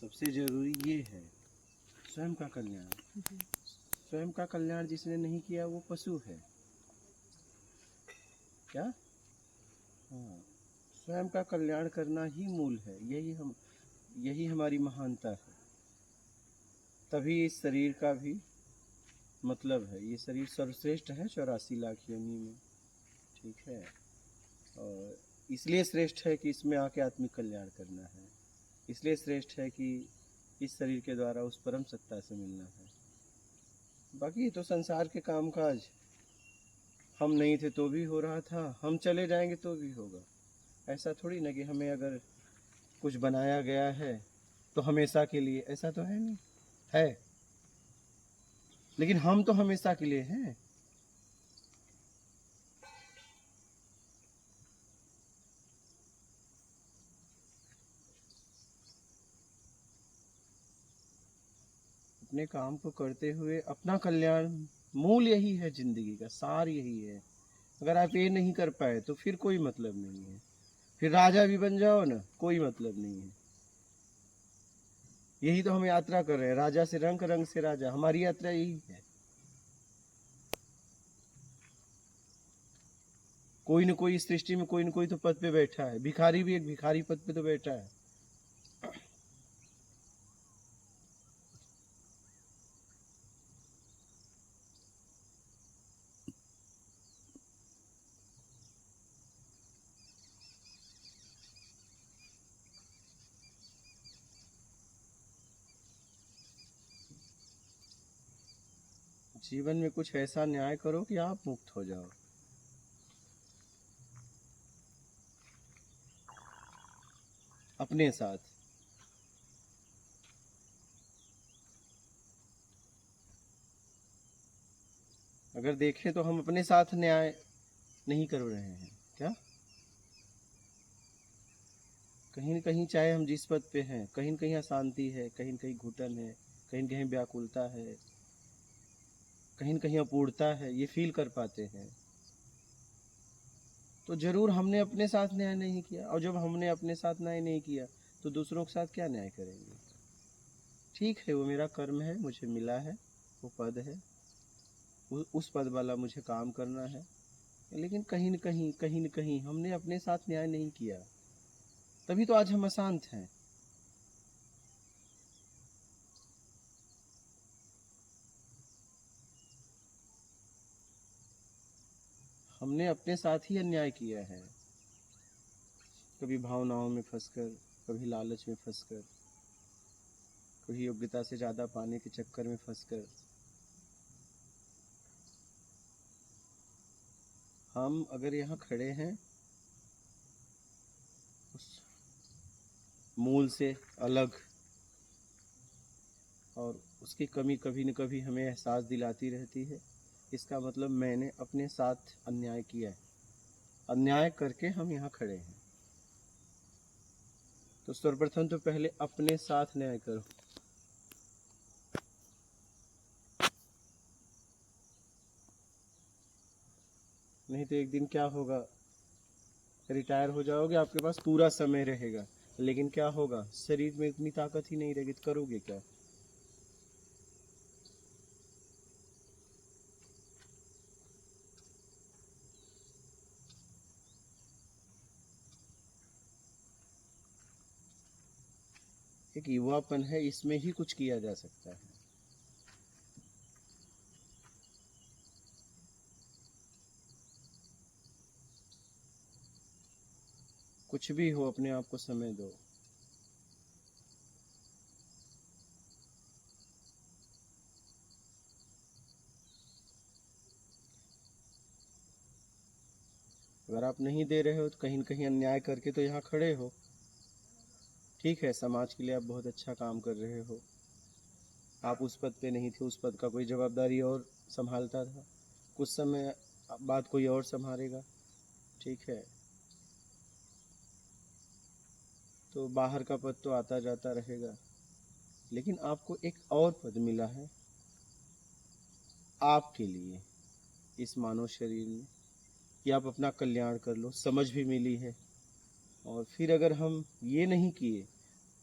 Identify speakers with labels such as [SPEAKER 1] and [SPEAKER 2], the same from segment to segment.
[SPEAKER 1] सबसे जरूरी ये है स्वयं का कल्याण। स्वयं का कल्याण जिसने नहीं किया वो पशु है क्या? हाँ, स्वयं का कल्याण करना ही मूल है। यही हमारी महानता है। तभी इस शरीर का भी मतलब है। ये शरीर सर्वश्रेष्ठ है 84 लाख योनि में, ठीक है। और इसलिए श्रेष्ठ है कि इसमें आके आत्मिक कल्याण करना है। इसलिए श्रेष्ठ है कि इस शरीर के द्वारा उस परम सत्ता से मिलना है। बाकी तो संसार के कामकाज, हम नहीं थे तो भी हो रहा था, हम चले जाएंगे तो भी होगा। ऐसा थोड़ी ना कि हमें अगर कुछ बनाया गया है तो हमेशा के लिए, ऐसा तो है नहीं है। लेकिन हम तो हमेशा के लिए हैं। अपने काम को करते हुए अपना कल्याण, मूल यही है, जिंदगी का सार यही है। अगर आप ये नहीं कर पाए तो फिर कोई मतलब नहीं है। फिर राजा भी बन जाओ ना, कोई मतलब नहीं है। यही तो हम यात्रा कर रहे हैं, राजा से रंग, रंग से राजा। हमारी यात्रा यही है। कोई न कोई इस सृष्टि में, कोई न कोई तो पद पे बैठा है। भिखारी भी एक भिखारी पद पे तो बैठा है। जीवन में कुछ ऐसा न्याय करो कि आप मुक्त हो जाओ। अपने साथ। अगर देखें तो हम अपने साथ न्याय नहीं कर रहे हैं क्या? कहीं न कहीं, चाहे हम जिस पद पे हैं, कहीं न कहीं अशांति है, कहीं न कहीं घुटन है, कहीं न कहीं व्याकुलता है, कहीं न कहीं अपूर्णता है, ये फील कर पाते हैं। तो जरूर हमने अपने साथ न्याय नहीं किया। और जब हमने अपने साथ न्याय नहीं किया तो दूसरों के साथ क्या न्याय करेंगे? ठीक है, वो मेरा कर्म है, मुझे मिला है, वो पद है, उस पद वाला मुझे काम करना है। लेकिन कहीं न कहीं हमने अपने साथ न्याय नहीं किया। तभी तो आज हम अशांत हैं। हमने अपने साथ ही अन्याय किया है। कभी भावनाओं में फंसकर, कभी लालच में फंसकर, कभी योग्यता से ज़्यादा पाने के चक्कर में फंसकर। हम अगर यहाँ खड़े हैं उस मूल से अलग, और उसकी कमी कभी न कभी हमें एहसास दिलाती रहती है, इसका मतलब मैंने अपने साथ अन्याय किया है। अन्याय करके हम यहाँ खड़े हैं। तो सर्वप्रथम तो पहले अपने साथ न्याय करो। नहीं तो एक दिन क्या होगा, रिटायर हो जाओगे, आपके पास पूरा समय रहेगा, लेकिन क्या होगा, शरीर में इतनी ताकत ही नहीं रहेगी, तो करोगे क्या? एक युवापन है, इसमें ही कुछ किया जा सकता है। कुछ भी हो, अपने आप को समय दो। अगर आप नहीं दे रहे हो तो कहीं न कहीं अन्याय करके तो यहाँ खड़े हो। ठीक है, समाज के लिए आप बहुत अच्छा काम कर रहे हो। आप उस पद पे नहीं थे, उस पद का कोई जवाबदारी और संभालता था, कुछ समय बाद कोई और संभालेगा, ठीक है। तो बाहर का पद तो आता जाता रहेगा, लेकिन आपको एक और पद मिला है आपके लिए इस मानव शरीर में, कि आप अपना कल्याण कर लो। समझ भी मिली है। और फिर अगर हम ये नहीं किए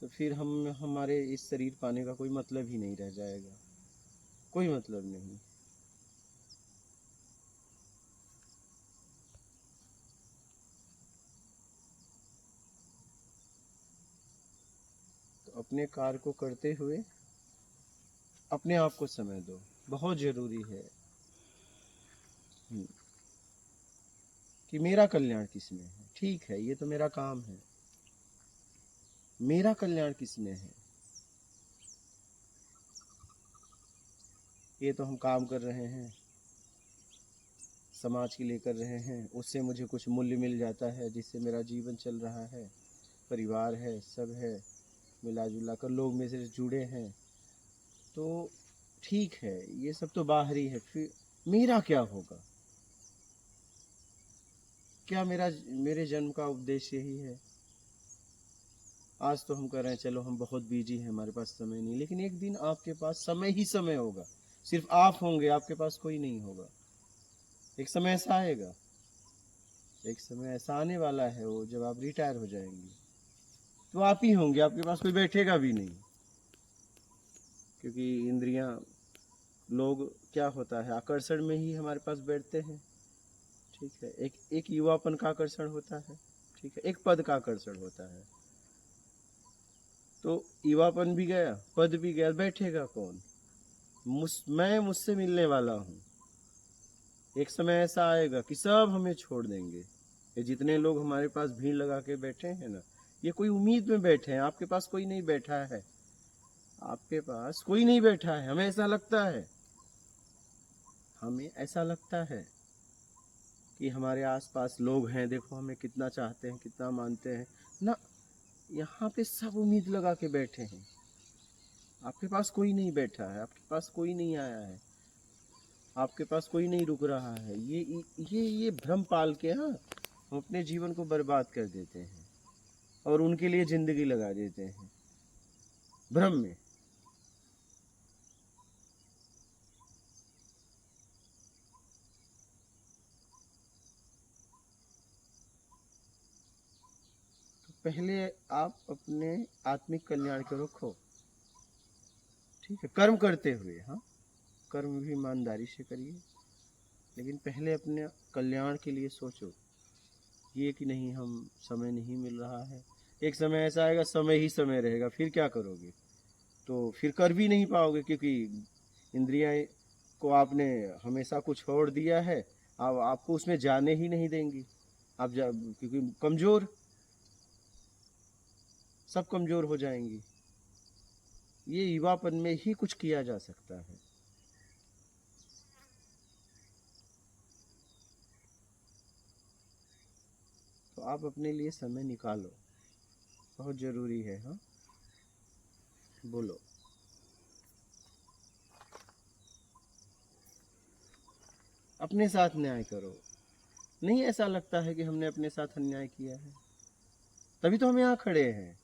[SPEAKER 1] तो फिर हम हमारे इस शरीर पाने का कोई मतलब ही नहीं रह जाएगा, कोई मतलब नहीं। तो अपने कार्य को करते हुए अपने आप को समय दो, बहुत जरूरी है। कि मेरा कल्याण किसमें है, ठीक है ये तो मेरा काम है, मेरा कल्याण किसमें है। ये तो हम काम कर रहे हैं, समाज के लिए कर रहे हैं, उससे मुझे कुछ मूल्य मिल जाता है जिससे मेरा जीवन चल रहा है, परिवार है, सब है, मिला जुला कर लोग मेरे से जुड़े हैं, तो ठीक है ये सब तो बाहरी है। फिर मेरा क्या होगा, क्या मेरे जन्म का उद्देश्य यही है। आज तो हम कह रहे हैं चलो हम बहुत बिजी हैं, हमारे पास समय नहीं, लेकिन एक दिन आपके पास समय ही समय होगा, सिर्फ आप होंगे, आपके पास कोई नहीं होगा। एक समय ऐसा आएगा, एक समय ऐसा आने वाला है, वो जब आप रिटायर हो जाएंगे तो आप ही होंगे, आपके पास कोई बैठेगा भी नहीं। क्योंकि इंद्रियां, लोग क्या होता है आकर्षण में ही हमारे पास बैठते हैं, ठीक है। एक युवापन का आकर्षण होता है, ठीक है, एक पद का आकर्षण होता है। तो युवापन भी गया, पद भी गया, बैठेगा कौन। मैं मुझसे मिलने वाला हूँ, एक समय ऐसा आएगा कि सब हमें छोड़ देंगे। ये जितने लोग हमारे पास भीड़ लगा के बैठे हैं ना, ये कोई उम्मीद में बैठे हैं, आपके पास कोई नहीं बैठा है, आपके पास कोई नहीं बैठा है। हमें ऐसा लगता है, हमें ऐसा लगता है कि हमारे आसपास लोग हैं, देखो हमें कितना चाहते हैं, कितना मानते हैं ना। यहाँ पे सब उम्मीद लगा के बैठे हैं, आपके पास कोई नहीं बैठा है, आपके पास कोई नहीं आया है, आपके पास कोई नहीं रुक रहा है। ये भ्रम पाल के हाँ हम अपने जीवन को बर्बाद कर देते हैं और उनके लिए जिंदगी लगा देते हैं भ्रम में। तो पहले आप अपने आत्मिक कल्याण को रखो, ठीक है, कर्म करते हुए, हाँ कर्म भी ईमानदारी से करिए, लेकिन पहले अपने कल्याण के लिए सोचो। ये कि नहीं हम समय नहीं मिल रहा है, एक समय ऐसा आएगा समय ही समय रहेगा, फिर क्या करोगे। तो फिर कर भी नहीं पाओगे, क्योंकि इंद्रियां को आपने हमेशा कुछ छोड़ दिया है, अब आपको उसमें जाने ही नहीं देंगी। आप क्योंकि कमजोर, सब कमजोर हो जाएंगी। ये युवापन में ही कुछ किया जा सकता है। तो आप अपने लिए समय निकालो, बहुत जरूरी है। हाँ बोलो। अपने साथ न्याय करो। नहीं ऐसा लगता है कि हमने अपने साथ अन्याय किया है, तभी तो हम यहाँ खड़े हैं।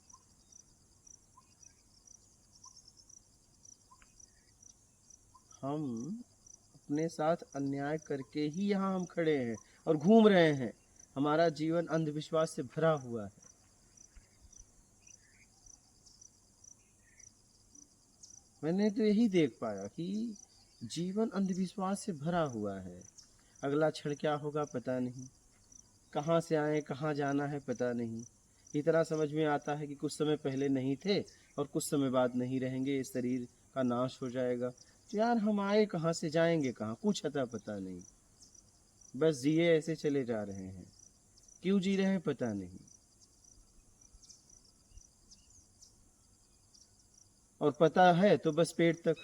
[SPEAKER 1] हम अपने साथ अन्याय करके ही यहाँ हम खड़े हैं और घूम रहे हैं। हमारा जीवन अंधविश्वास से भरा हुआ है। मैंने तो यही देख पाया कि जीवन अंधविश्वास से भरा हुआ है। अगला क्षण क्या होगा पता नहीं, कहाँ से आए कहाँ जाना है पता नहीं। इतना समझ में आता है कि कुछ समय पहले नहीं थे और कुछ समय बाद नहीं रहेंगे, इस शरीर का नाश हो जाएगा। तो यार हम आए कहाँ से, जाएंगे कहाँ, कुछ अता पता नहीं। बस जिए ऐसे चले जा रहे हैं, क्यों जी रहे हैं पता नहीं। और पता है तो बस पेट तक,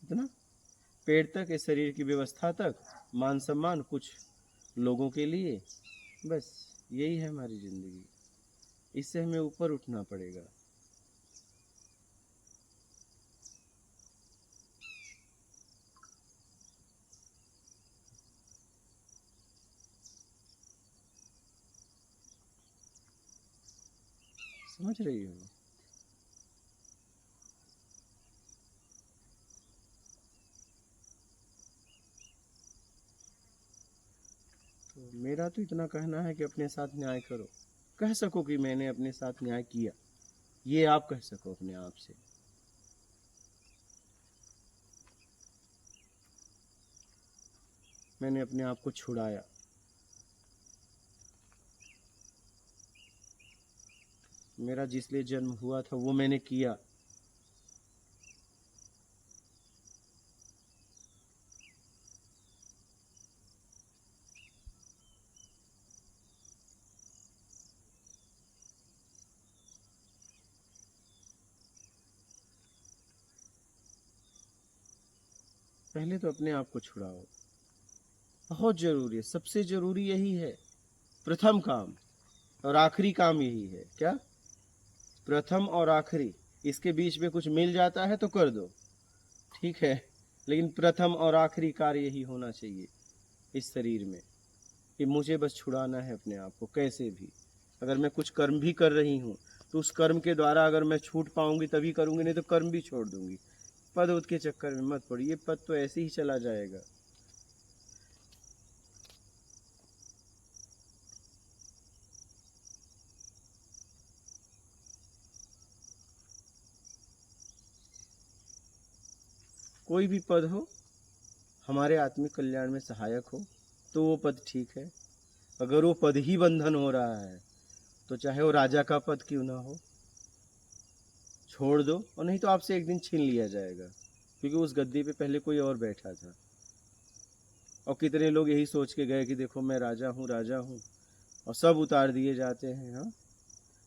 [SPEAKER 1] इतना पेट तक, इस शरीर की व्यवस्था तक, मान सम्मान कुछ लोगों के लिए, बस यही है हमारी जिंदगी। इससे हमें ऊपर उठना पड़ेगा। समझ रही हो। तो मेरा तो इतना कहना है कि अपने साथ न्याय करो, कह सको कि मैंने अपने साथ न्याय किया। ये आप कह सको अपने आप से। मैंने अपने आप को छुड़ाया। मेरा जिस लिए जन्म हुआ था वो मैंने किया। पहले तो अपने आप को छुड़ाओ, बहुत जरूरी है, सबसे जरूरी यही है। प्रथम काम और आखिरी काम यही है। क्या? प्रथम और आखिरी, इसके बीच में कुछ मिल जाता है तो कर दो, ठीक है, लेकिन प्रथम और आखिरी कार्य यही होना चाहिए इस शरीर में, कि मुझे बस छुड़ाना है अपने आप को कैसे भी। अगर मैं कुछ कर्म भी कर रही हूँ तो उस कर्म के द्वारा अगर मैं छूट पाऊंगी तभी करूंगी, नहीं तो कर्म भी छोड़ दूंगी। पद उद के चक्कर में मत पड़िए, पद तो ऐसे ही चला जाएगा। कोई भी पद हो हमारे आत्मिक कल्याण में सहायक हो तो वो पद ठीक है। अगर वो पद ही बंधन हो रहा है तो चाहे वो राजा का पद क्यों ना हो, छोड़ दो, और नहीं तो आपसे एक दिन छीन लिया जाएगा, क्योंकि उस गद्दी पे पहले कोई और बैठा था। और कितने लोग यही सोच के गए कि देखो मैं राजा हूँ राजा हूँ, और सब उतार दिए जाते हैं। हाँ,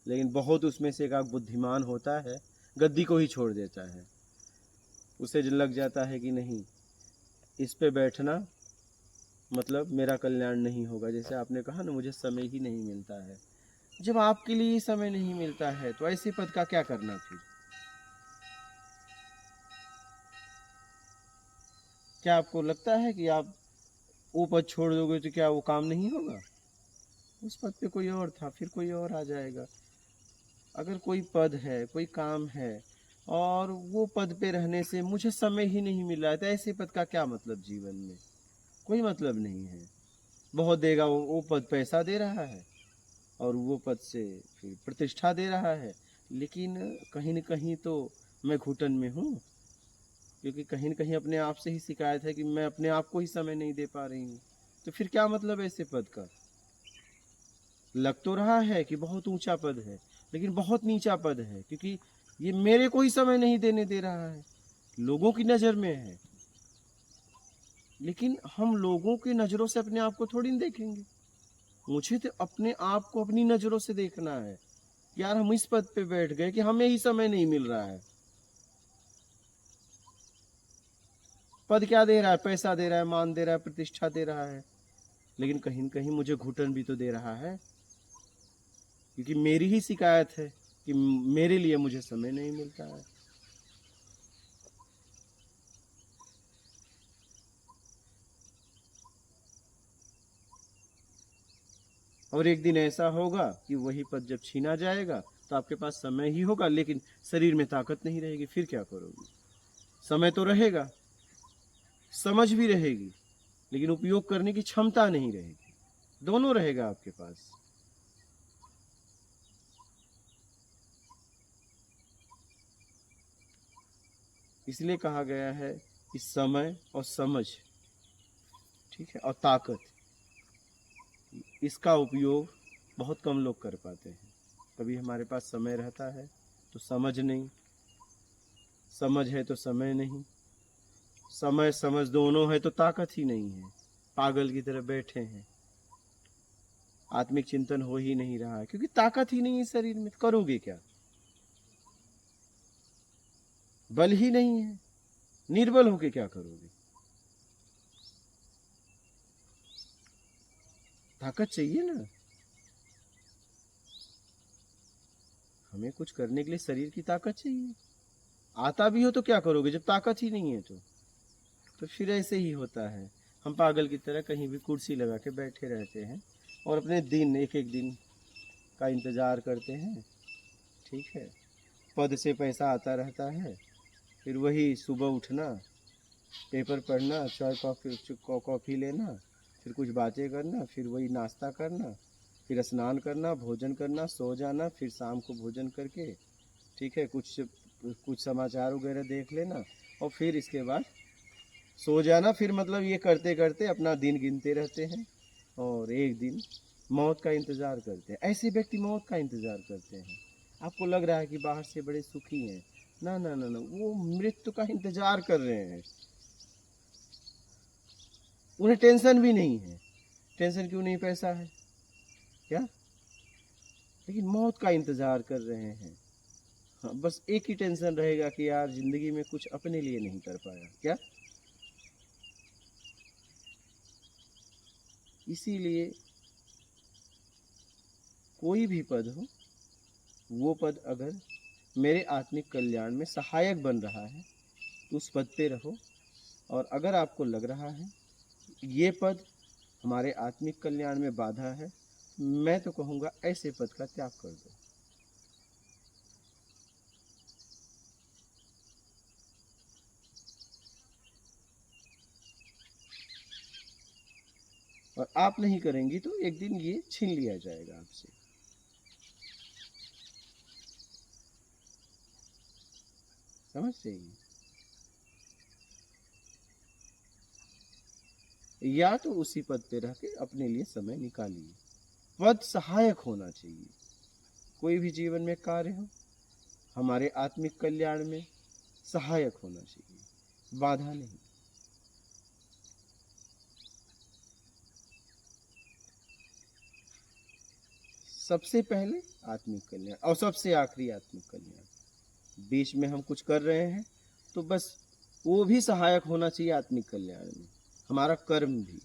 [SPEAKER 1] लेकिन बहुत उसमें से एक आध बुद्धिमान होता है, गद्दी को ही छोड़ देता है। उसे लग जाता है कि नहीं, इस पे बैठना मतलब मेरा कल्याण नहीं होगा। जैसे आपने कहा ना, मुझे समय ही नहीं मिलता है। जब आपके लिए समय नहीं मिलता है तो ऐसे पद का क्या करना फिर? क्या आपको लगता है कि आप वो पद छोड़ दोगे तो क्या वो काम नहीं होगा? उस पद पे कोई और था, फिर कोई और आ जाएगा। अगर कोई पद है, कोई काम है, और वो पद पे रहने से मुझे समय ही नहीं मिल रहा है, तो ऐसे पद का क्या मतलब जीवन में? कोई मतलब नहीं है। बहुत देगा वो पद पैसा दे रहा है, और वो पद से फिर प्रतिष्ठा दे रहा है, लेकिन कहीं न कहीं तो मैं घुटन में हूँ, क्योंकि कहीं न कहीं अपने आप से ही शिकायत है कि मैं अपने आप को ही समय नहीं दे पा रही हूँ। तो फिर क्या मतलब है ऐसे पद का? लग तो रहा है कि बहुत ऊंचा पद है, लेकिन बहुत नीचा पद है, क्योंकि ये मेरे को ही समय नहीं देने दे रहा है, लोगों की नज़र में है। लेकिन हम लोगों की नज़रों से अपने आप को थोड़ी न देखेंगे। मुझे तो अपने आप को अपनी नज़रों से देखना है। यार हम इस पद पे बैठ गए कि हमें ही समय नहीं मिल रहा है। पद क्या दे रहा है? पैसा दे रहा है, मान दे रहा है, प्रतिष्ठा दे रहा है, लेकिन कहीं न कहीं मुझे घुटन भी तो दे रहा है, क्योंकि मेरी ही शिकायत है कि मेरे लिए मुझे समय नहीं मिलता है। और एक दिन ऐसा होगा कि वही पद जब छीना जाएगा तो आपके पास समय ही होगा, लेकिन शरीर में ताकत नहीं रहेगी। फिर क्या करोगे? समय तो रहेगा, समझ भी रहेगी, लेकिन उपयोग करने की क्षमता नहीं रहेगी। दोनों रहेगा आपके पास। इसलिए कहा गया है कि समय और समझ, ठीक है, और ताकत, इसका उपयोग बहुत कम लोग कर पाते हैं। कभी हमारे पास समय रहता है तो समझ नहीं, समझ है तो समय नहीं, समय समझ दोनों है तो ताकत ही नहीं है। पागल की तरह बैठे हैं, आत्मिक चिंतन हो ही नहीं रहा है, क्योंकि ताकत ही नहीं है शरीर में। करोगे क्या? बल ही नहीं है, निर्बल होके क्या करोगे? ताकत चाहिए ना। हमें कुछ करने के लिए शरीर की ताकत चाहिए। आता भी हो तो क्या करोगे जब ताकत ही नहीं है? तो फिर ऐसे ही होता है। हम पागल की तरह कहीं भी कुर्सी लगा के बैठे रहते हैं और अपने दिन, एक एक दिन का इंतज़ार करते हैं, ठीक है। पद से पैसा आता रहता है, फिर वही सुबह उठना, पेपर पढ़ना, चाय कॉफ़ी लेना, फिर कुछ बातें करना, फिर वही नाश्ता करना, फिर स्नान करना, भोजन करना, सो जाना, फिर शाम को भोजन करके ठीक है, कुछ कुछ समाचार वगैरह देख लेना और फिर इसके बाद सो जाना। फिर मतलब ये करते करते अपना दिन गिनते रहते हैं और एक दिन मौत का इंतज़ार करते हैं। ऐसे व्यक्ति मौत का इंतज़ार करते हैं। आपको लग रहा है कि बाहर से बड़े सुखी हैं, ना ना ना ना, वो मृत्यु का इंतज़ार कर रहे हैं। उन्हें टेंशन भी नहीं है। टेंशन क्यों नहीं? पैसा है क्या? लेकिन मौत का इंतज़ार कर रहे हैं। हाँ, बस एक ही टेंशन रहेगा कि यार ज़िंदगी में कुछ अपने लिए नहीं कर पाया क्या। इसीलिए कोई भी पद हो, वो पद अगर मेरे आत्मिक कल्याण में सहायक बन रहा है तो उस पद पे रहो। और अगर आपको लग रहा है ये पद हमारे आत्मिक कल्याण में बाधा है, मैं तो कहूँगा ऐसे पद का त्याग कर दो। और आप नहीं करेंगी तो एक दिन ये छीन लिया जाएगा आपसे। समझ रही? या तो उसी पद पे रह के अपने लिए समय निकालिए। पद सहायक होना चाहिए। कोई भी जीवन में कार्य हो हमारे आत्मिक कल्याण में सहायक होना चाहिए, बाधा नहीं। सबसे पहले आत्मिक कल्याण और सबसे आखिरी आत्मिक कल्याण। बीच में हम कुछ कर रहे हैं तो बस वो भी सहायक होना चाहिए आत्मिक कल्याण में, हमारा कर्म भी।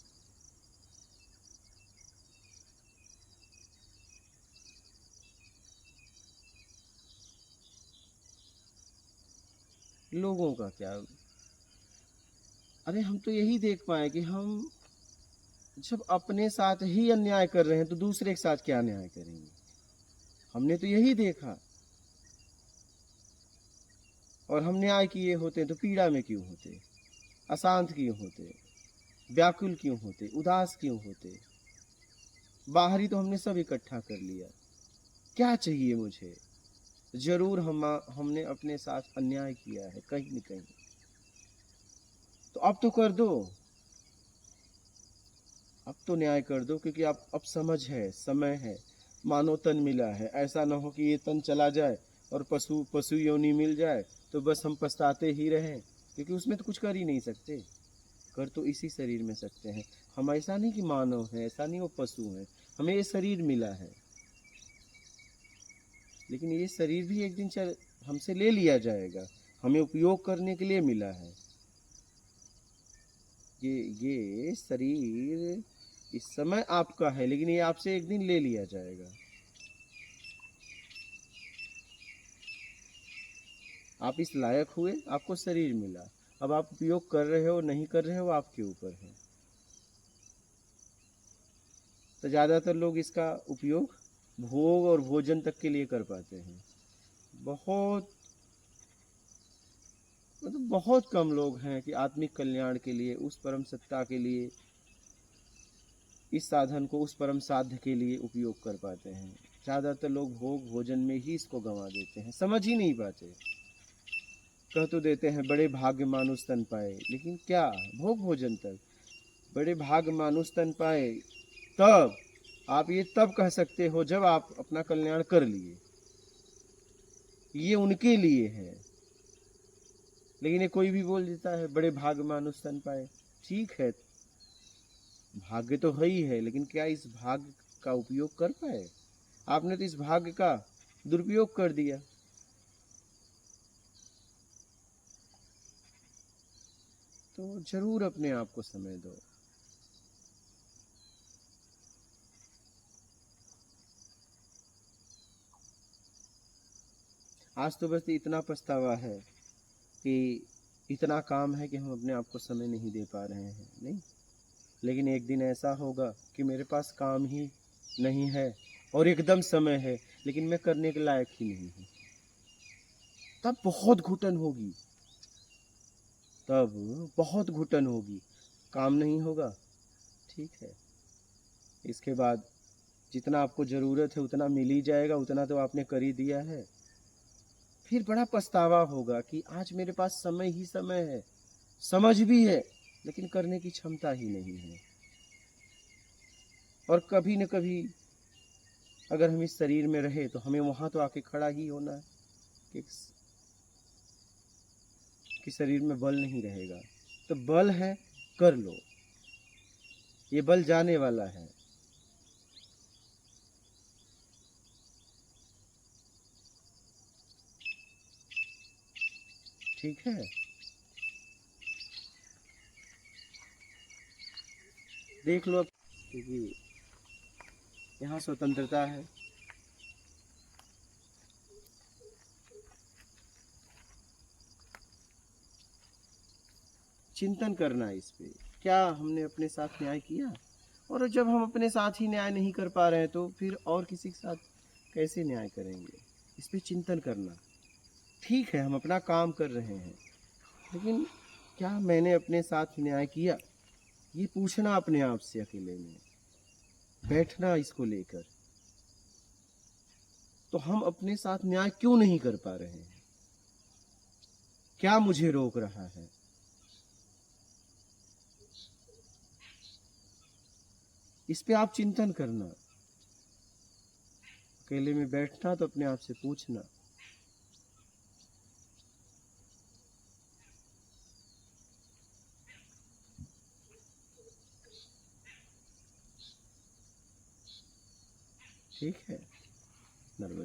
[SPEAKER 1] लोगों का क्या? अरे हम तो यही देख पाए कि हम जब अपने साथ ही अन्याय कर रहे हैं तो दूसरे के साथ क्या अन्याय करेंगे। हमने तो यही देखा। और हम न्याय किए होते तो पीड़ा में क्यों होते, अशांत क्यों होते, व्याकुल क्यों होते, उदास क्यों होते। बाहरी तो हमने सब इकट्ठा कर लिया। क्या चाहिए मुझे? जरूर हमने अपने साथ अन्याय किया है कहीं न कहीं, तो अब तो कर दो। अब तो न्याय कर दो, क्योंकि अब समझ है, समय है, मानव तन मिला है। ऐसा ना हो कि ये तन चला जाए और पशु पशु योनि मिल जाए तो बस हम पछताते ही रहें, क्योंकि उसमें तो कुछ कर ही नहीं सकते। कर तो इसी शरीर में सकते हैं। हम ऐसा नहीं कि मानव है, ऐसा नहीं वो पशु है, हमें ये शरीर मिला है। लेकिन ये शरीर भी एक दिन हमसे ले लिया जाएगा। हमें उपयोग करने के लिए मिला है। ये शरीर इस समय आपका है, लेकिन ये आपसे एक दिन ले लिया जाएगा। आप इस लायक हुए, आपको शरीर मिला। अब आप उपयोग कर रहे हो नहीं कर रहे हो आपके ऊपर है। तो ज़्यादातर लोग इसका उपयोग भोग और भोजन तक के लिए कर पाते हैं। बहुत मतलब बहुत कम लोग हैं कि आत्मिक कल्याण के लिए, उस परम सत्ता के लिए, इस साधन को उस परम साध्य के लिए उपयोग कर पाते हैं। ज़्यादातर लोग भोग भोजन में ही इसको गंवा देते हैं, समझ ही नहीं पाते। कह तो देते हैं बड़े भाग्य मानुष तन पाए, लेकिन क्या भोग भोजन तक? बड़े भाग्य मानुष तन पाए तब आप ये तब कह सकते हो जब आप अपना कल्याण कर लिए। ये उनके लिए है। लेकिन ये कोई भी बोल देता है बड़े भाग्य मानुष तन पाए। ठीक है, भाग्य तो है ही है, लेकिन क्या इस भाग्य का उपयोग कर पाए? आपने तो इस भाग्य का दुरुपयोग कर दिया। तो जरूर अपने आप को समय दो। आज तो बस इतना पछतावा है कि इतना काम है कि हम अपने आप को समय नहीं दे पा रहे हैं। नहीं, लेकिन एक दिन ऐसा होगा कि मेरे पास काम ही नहीं है और एकदम समय है, लेकिन मैं करने के लायक ही नहीं हूँ। तब बहुत घुटन होगी, तब बहुत घुटन होगी। काम नहीं होगा, ठीक है। इसके बाद जितना आपको ज़रूरत है उतना मिल ही जाएगा, उतना तो आपने कर ही दिया है। फिर बड़ा पछतावा होगा कि आज मेरे पास समय ही समय है, समझ भी है, लेकिन करने की क्षमता ही नहीं है। और कभी न कभी अगर हम इस शरीर में रहे तो हमें वहां तो आके खड़ा ही होना है कि शरीर में बल नहीं रहेगा। तो बल है, कर लो, ये बल जाने वाला है। ठीक है, देख लो अब, क्योंकि यहाँ स्वतंत्रता है। चिंतन करना है इस पे, क्या हमने अपने साथ न्याय किया। और जब हम अपने साथ ही न्याय नहीं कर पा रहे हैं तो फिर और किसी के साथ कैसे न्याय करेंगे। इस पे चिंतन करना। ठीक है, हम अपना काम कर रहे हैं, लेकिन क्या मैंने अपने साथ न्याय किया, ये पूछना अपने आप से अकेले में बैठना इसको लेकर। तो हम अपने साथ न्याय क्यों नहीं कर पा रहे हैं, क्या मुझे रोक रहा है। इस पे आप चिंतन करना, अकेले में बैठना तो अपने आप से पूछना। ठीक है, नर्मदा।